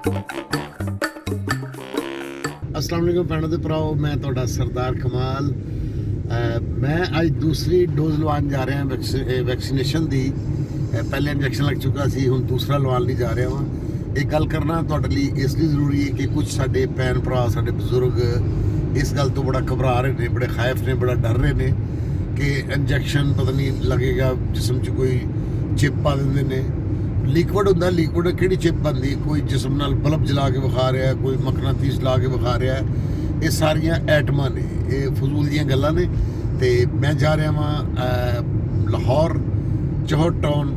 अस्सलाम वालेकुम भैनों ते भराओ, मैं तुहाडा सरदार कमाल। मैं अज दूसरी डोज लवान जा रहा वैक्सीनेशन की। पहले इंजैक्शन लग चुका सी, हुण दूसरा लवान नहीं जा रहा वां। एक गल करना तुहाडे लई इसलिए जरूरी है कि कुछ साडे भैन भरा साडे बजुर्ग इस गल तो बड़ा घबरा रहे ने, बड़े खायफ ने, बड़ा डर रहे ने कि इंजैक्शन पता नहीं लगेगा जिसम च कोई चिप पा देंदे ने। लिक्विड होंदा, लिक्विड किहड़ी चिप बनदी, कोई जिसम नाल बल्ब जला के विखा रहा है, कोई मकनातीस ला के विखा रहा है। ये सारियां एटमां ने, ये फजूल दियां गल्लां ने। ते मैं जा रहा वां Lahore Chauhat town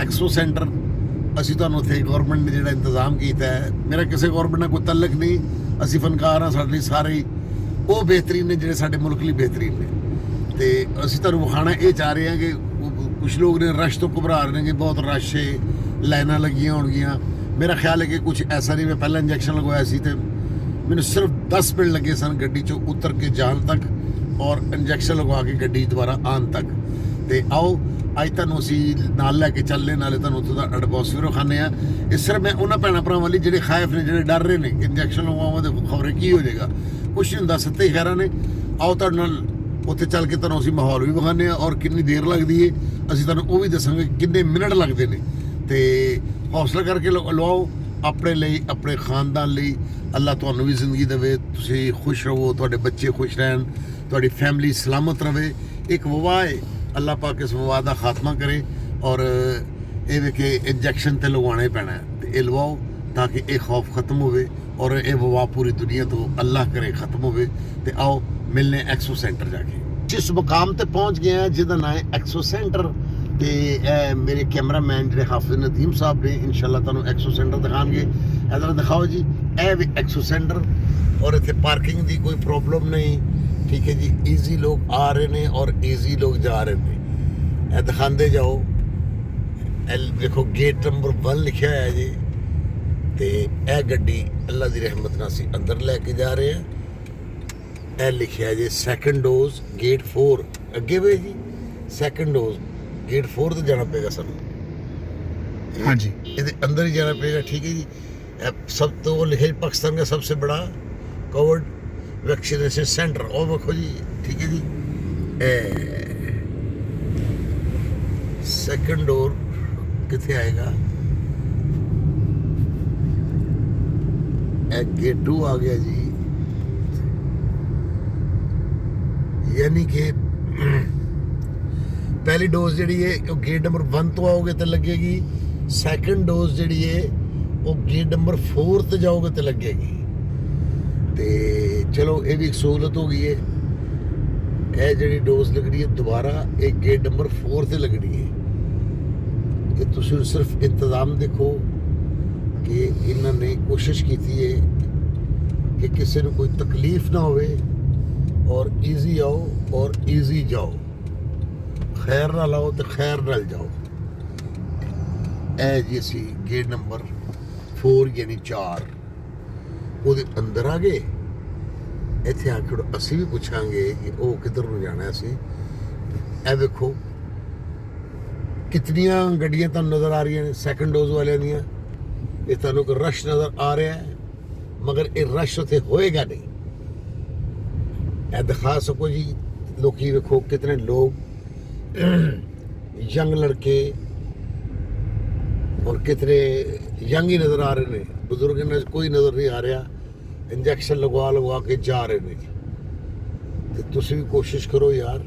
expo centre. असीं तुहानूं उत्थे गौरमेंट ने जिहड़ा इंतजाम कीता है, मेरा किसी गौरमेंट नाल कोई तल्लक नहीं, असीं फनकार हाँ, साडे लई सारे वो बेहतरीन ने जिहड़े साडे मुल्क लई बेहतरीन ने। ते असीं तुहानूं विखाना ये चाह रहे हैं कि कुछ लोग ने रश तो घबरा रहे हैं कि बहुत रश है, लाइनां लगियां होणगियां। मेरा ख्याल है कि कुछ ऐसा नहीं। मैं पहला इंजैक्शन लगवाया सी ते मैंने सिर्फ 10 मिनट लगे सन गड्डी चों उतर के जान तक और इंजैक्शन लगवा के गड्डी दोबारा आन तक। तो आओ अज तुहानूं असीं नाल लैके चलने, नाले तुहानूं उत्थों दा एटमोसफेयर विखाने आ। इस सिर्फ मैं उन्हां भैणां भरावां लई जिहड़े खायफ ने, जिहड़े डर रहे ने कि इंजैक्शन लगवावां ते खबरें की हो जाएगा। कुछ नहीं हुंदा, सत्ते खैरां ने। आओ तुहाडे नाल उत्थे चल के तुहानूं असीं माहौल भी विखाने आ और कितनी देर लगदी है असीं तुहानूं वो भी दस्सांगे कितने मिनट लगदे ने। ते हौसला करके लवाओ अपने लिए, अपने खानदान लिए। अल्लाह तुहानूं भी जिंदगी देवे, तुसीं खुश रहो, तुहाडे बच्चे खुश रहन, तुहाडी फैमिली सलामत रहे। एक वबा है, अल्लाह पाक इस वबा का खात्मा करे। और ये कि इंजैक्शन तो लगवाना ही पैना है, तो ये लवाओ ताकि ये खौफ खत्म होवे और ये वबा पूरी दुनिया तो अल्लाह करे खत्म होवे। तो आओ मिलने एक्सपो सेंटर जाके। जिस मुकाम तक पहुँच गए हैं जिसका नाम है एक्सपो सेंटर, तो मेरे कैमरामैन जो हाफिज नदीम साहब ने इंशाल्लाह तुहानूं एक्सपो सेंटर दिखाएंगे। इधर दिखाओ जी, ए भी एक्सपो सेंटर और इत्थे पार्किंग की कोई प्रॉब्लम नहीं। ठीक है जी, ईजी लोग आ रहे हैं और ईजी लोग जा रहे हैं। ए दिखाते जाओ, देखो गेट नंबर 1 लिखा है जी। तो यह गड्डी अल्लाह की रहमत नाल असीं अंदर लैके जा रहे हैं। यह लिखा है जी सैकेंड डोज गेट 4 अगे वे जी। सैकेंड डोज गेट 4 तो जाना पेगा सानूं। हाँ जी, ये अंदर ही जाना पेगा। ठीक है जी। सब तो वो लिखे पाकिस्तान का सबसे बड़ा कोविड वैक्सीनेशन सेंटर। और देखो जी, ठीक है जी। सैकेंड डोर कितने आएगा? गेट 2 आ गया जी। यानी कि पहली डोज जी है वो गेट नंबर 1 तो आओगे तो लगेगी। सैकेंड डोज जी है वो गेट नंबर 4 तो जाओगे तो लगेगी। तो चलो ये भी एक सहूलत हो गई है। यह जी डोज लगनी है दोबारा एक गेट नंबर 4 से लगनी है। ये तुसीं सिर्फ इंतज़ाम देखो कि इन्होंने कोशिश की है कि किसी को कोई तकलीफ ना होवे और ईजी आओ और ईजी जाओ, खैर ना लाओ तो खैर नाल जाओ। ए जी असी गेट नंबर 4 यानी 4 वो अंदर आ गए। इत्थे आके असी भी पूछांगे कि वो किधर नूं जाना है। असी ए देखो कितनियां गड्डियां तुहानूं नज़र आ रही हैं सैकेंड डोज वाले दियां। ये तुहानूं कोई रश नज़र आ रहा है, मगर ये रश उत्थे होएगा नहीं। ए दिखा सको जी, लोकी देखो कितने लोग यंग लड़के और कितने यंग ही नज़र आ रहे हैं। बुजुर्ग कोई नज़र नहीं आ रहा। इंजैक्शन लगवा के जा रहे हैं। तो तुसीं भी कोशिश करो यार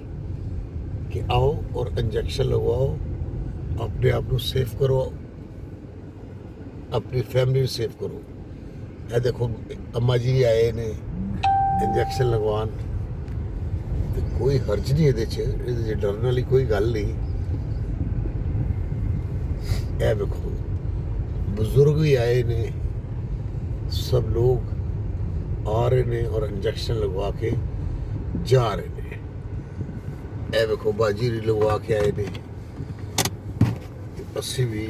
कि आओ और इंजैक्शन लगवाओ, अपने आप को सेफ करो, अपनी फैमिली सेफ करो। ए देखो अम्मा जी आए ने इंजैक्शन लगवान। तो कोई हर्ज नहीं ये डरने वाली कोई गल नहीं। ए देखो बुजुर्ग भी आए ने, सब लोग आ रहे ने और इंजैक्शन लगवा के जा रहे ने। ए देखो बाजी लगवा के आए ने, असी भी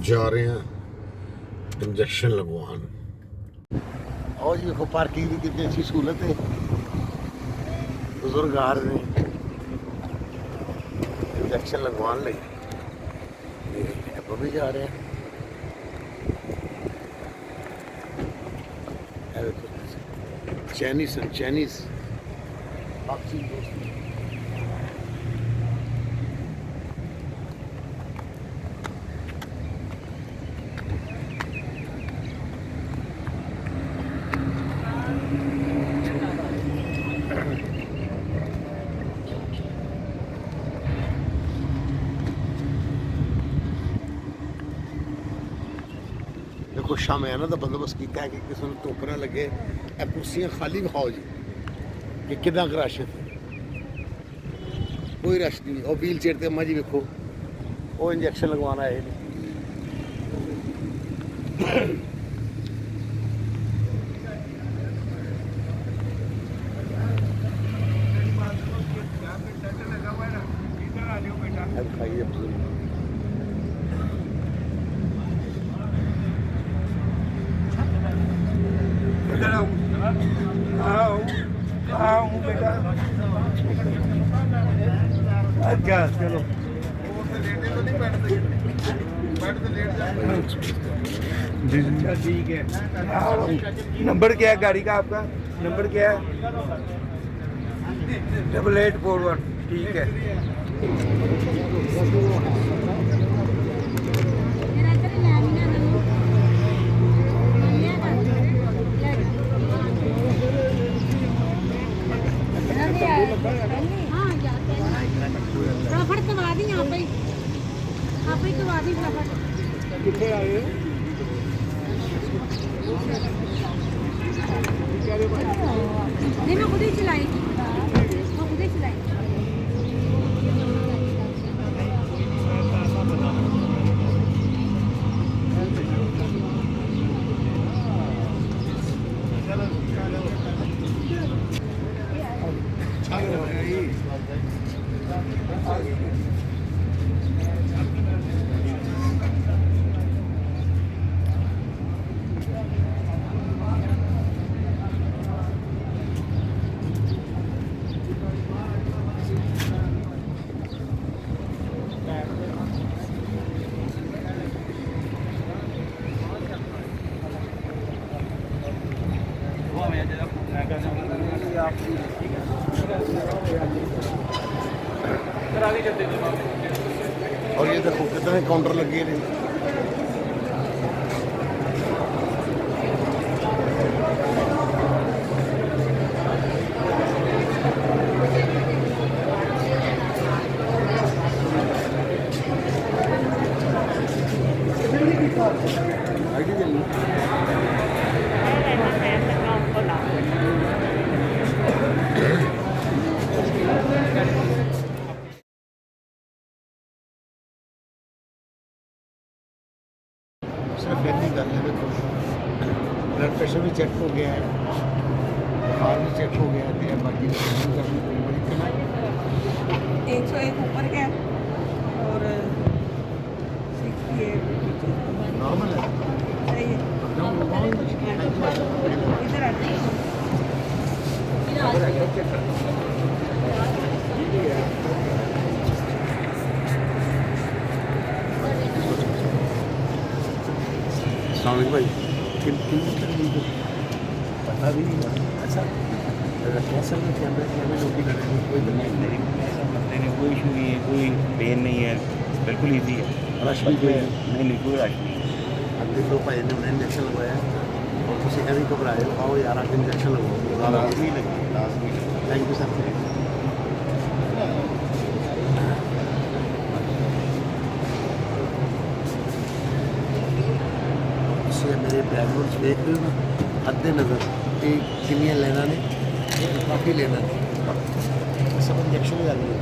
जा रहे हैं इंजैक्शन लगवान। और जी देखो पार्किंग की कितनी अच्छी सहूलत है। बुजुर्ग आ रहे हैं इंजैक्शन लगवान ले, भी जा रहे हैं। Chinese and Chinese. Pakistan dost. देखो शामियाना का बंदोबस्त किया है कि किसी को धुप ना लगे। कुर्सियाँ खाली विखाओ जी कि कितना रश है, कोई रश नहीं। और व्हील चेयर ते अम्मा जी वेखो वो इंजैक्शन लगवाना है। अच्छा चलो जी जी ठीक है। नंबर क्या है गाड़ी का आपका? नंबर क्या है? 8841। ठीक है। फटाफट करवा दी यहाँ पे ही करवा दी फटाफट। कितने आए हैं? नहीं मैं खुद ही चलाई, मैं खुद ही चलाई। और ये देखो कितने काउंटर लगे हैं। सिर्फ इतनी गल है, देखो ब्लड प्रेशर भी चेक हो गया है, बुखार भी चेक हो गया है, बाकी 101 ऊपर का और 68 नॉर्मल है। सही है। इधर आ भाई पता भी नहीं। अच्छा कैसा लोग भी कर रहे हैं, कोई कोई इशू नहीं है, कोई पेन नहीं है, बिल्कुल ईजी है। रश भी कोई नहीं कोई रश नहीं है। अब देख लो भाई ने उन्हें इंजेक्शन लगवाया और तुम कभी घबराए हो, आओ यार आप इंजेक्शन लगवाओ। लाजमी लगी, लाजमी लगी। Thank you sir. मेरे बैकग्राउंड देख रहे हो ना, अद्धे नज़र ये किनिया लेना ने काफ़ी लेना ने सब इंजेक्शन लगा लिए।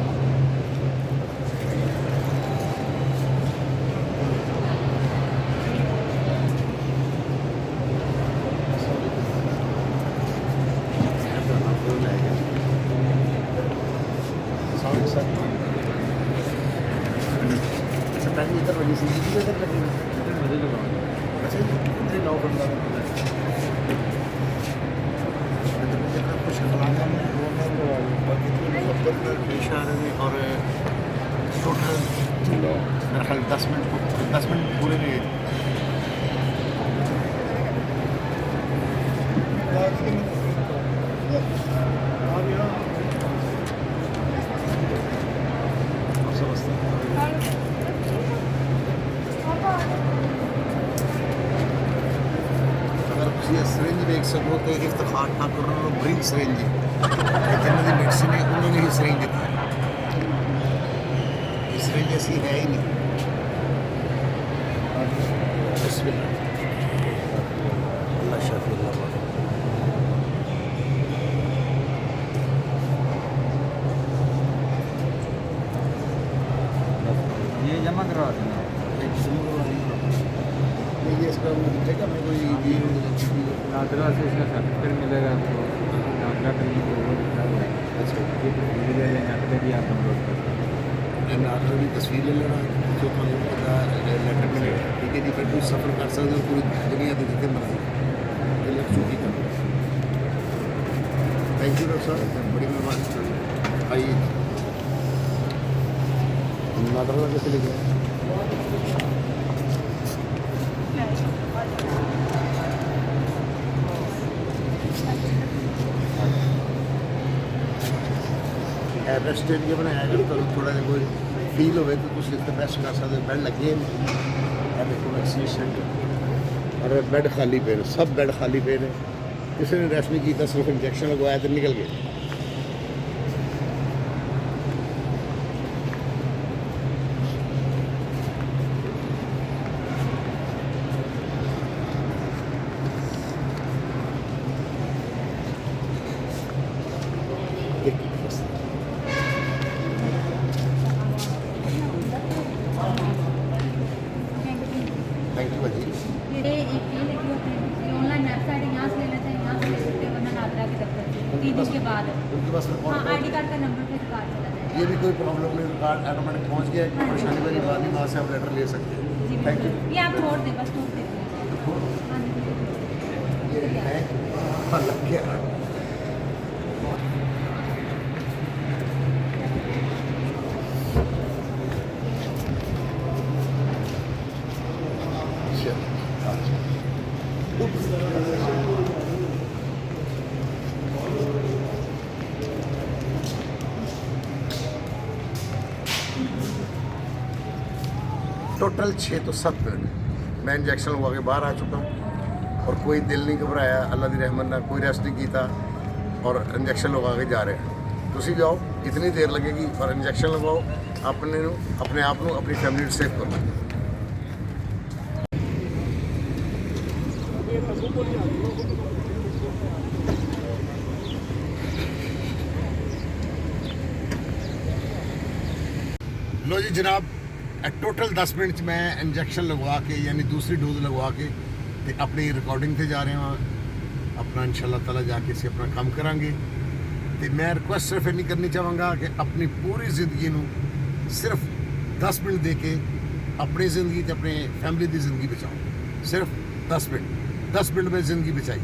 अच्छा पहले इधर वाली सी इधर लगेगा। अच्छा इतने 9 बंदा कुछ खिलाना और कितने मतलब पेश आ रहे हैं। और टोटल मेरा ख्याल 10 मिनट पूरे नहीं है। ਤੁਸੀਂ ਇਹ ਸਿਰਿੰਜ ਵੇਖ ਸਕੋ ਤੇ ਇਫਤਖਾਰ ਠਾਕੁਰ ਨੂੰ ਬ੍ਰਿੰਗ ਸਿਰਿੰਜ ਜਿਨ੍ਹਾਂ ਦੀ ਮੈਡੀਸਿਨ ਹੈ ਉਹਨਾਂ ਨੇ ਹੀ ਸਿਰਿੰਜ ਦਿੱਤਾ ਹੈ। ਇਹ ਸਿਰਿੰਜ ਅਸੀਂ ਹੈ ਹੀ ਨਹੀਂ। ਬਿਸਮਿल्लाह अल्लाह शाफी अल्लाह माफ़ी। ये जमा करवा देना। ये इसका वो दिखेगा मैं कोई ये नादरा से इसका सर्टिफिकेट मिलेगा आपको। नादरा करने को वो अच्छा ये तस्वीर ले लेंगे नादरा भी आप डाउनलोड कर सकते मैं नादरा की तस्वीर ले लेना जो लेटर मिलेगा ठीक है जी। फिर कुछ सफ़र कर सकते हो पूरी दुनिया के जितने मर्जी ये लग चुकी कर। थैंक यू डॉक्टर साहब बड़ी मेहरबानी। आइए नादरा कैसे ले गए रेस्ट एरिया बनाया अगर तो थोड़ा जिहा कोई फील हो तो तुम इतने रेस्ट कर सकते हो। बैड लगे देखो वैक्सीनेशन और बैड खाली पे ने सब बैड खाली पे ने किसी ने रेस्ट नहीं किया सिर्फ इंजैक्शन लगवाया तो निकल गए। थैंक यू भाजी। ये एक ये लिखी होती है ऑनलाइन वेबसाइट है, यहाँ से ले लेते हैं, यहाँ से ले सकते हैं, वरना नादरा के दफ्तर से 3 दिन के बाद। उनके पास हाँ आईडी कार्ड का नंबर पे कार्ड चला जाएगा। ये भी कोई प्रॉब्लम नहीं कार्ड ऑटोमेटिक पहुंच गया है। कोई परेशानी वाली बात नहीं वहाँ से आप लेटर ले सकते हैं। जी थैंक यू। बिल्कुल। ये आप छोड़ दें बस छोड़ देते हैं। हाँ जी ये है हाँ लग गया। टोटल 6 तो 7 मिनट मैं इंजैक्शन लगवा के बाहर आ चुका और कोई दिल नहीं घबराया। अल्लाह की रहमत ना कोई रेस्ट नहीं किया और इंजैक्शन लगा के जा रहे हैं। तुसी जाओ इतनी देर लगेगी पर इंजैक्शन लगवाओ अपने आप को अपनी फैमिली सेफ करो। लो जी जनाब टोटल 10 मिनट च मैं इंजैक्शन लगवा के यानी दूसरी डोज लगवा के ते अपनी रिकॉर्डिंग से जा रहे हैं अपना इंशाल्लाह ताला जाके इसे अपना काम करांगे। तो मैं रिक्वेस्ट सिर्फ इन्नी करनी चाहूँगा कि अपनी पूरी जिंदगी नू सिर्फ 10 मिनट दे के अपनी ज़िंदगी ते अपने फैमिली की ज़िंदगी बचाओ। सिर्फ 10 मिनट में ज़िंदगी बचाई।